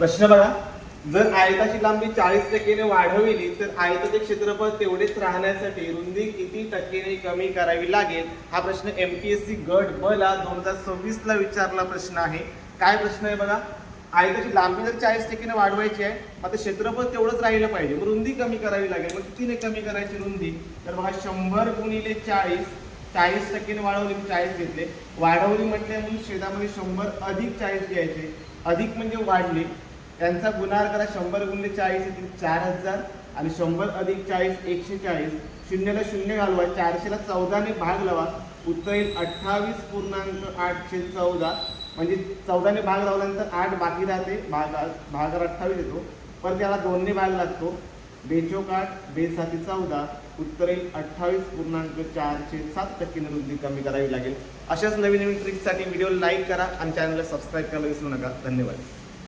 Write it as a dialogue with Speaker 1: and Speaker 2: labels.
Speaker 1: प्रश्न बघा, जर आयताची लांबी 40% वाढवली तर आयताचे क्षेत्रफळ तेवढेच राहण्यासाठी रुंदी किती टक्क्यांनी कमी करावी लागेल? हा प्रश्न MPSC गट ब ला 2026 ला विचारला प्रश्न आहे. काय प्रश्न आहे बघा, आयताची लांबी जर 40% वाढवायची आहे, मग क्षेत्रफळ तेवढंच राहिलं पाहिजे, मग रुंदी कमी करावी लागेल. मग कितीने कमी करायची रुंदी? तर बघा 100 गुणिले 40, 40% वाढवली, 40 घेतले, वाढवली म्हटले म्हणून छेदामध्ये 100 अधिक 40 घ्यायचे. अधिक म्हणजे वाढली, त्यांचा गुणाकार करा. 100 गुणिले 40 येतील 4000 आणि 100 अधिक 40 140. शून्याला शून्य घालवा, 400 ला 14 ने भाग लावा, उत्तर येईल 28.814. म्हणजे 14 ने भाग लावल्यानंतर 8 बाकी राहते, भागावर 28 येतो, पण त्याला 2 ने भाग लागतो. 2 चौक 8, 2 साती 14, उत्तर येईल 28.407% रुंदी कमी करावी लागेल. अशाच नवीन नवीन ट्रिक्ससाठी व्हिडिओ लाईक करा आणि चॅनलला सबस्क्राईब करायला विसरू नका. धन्यवाद.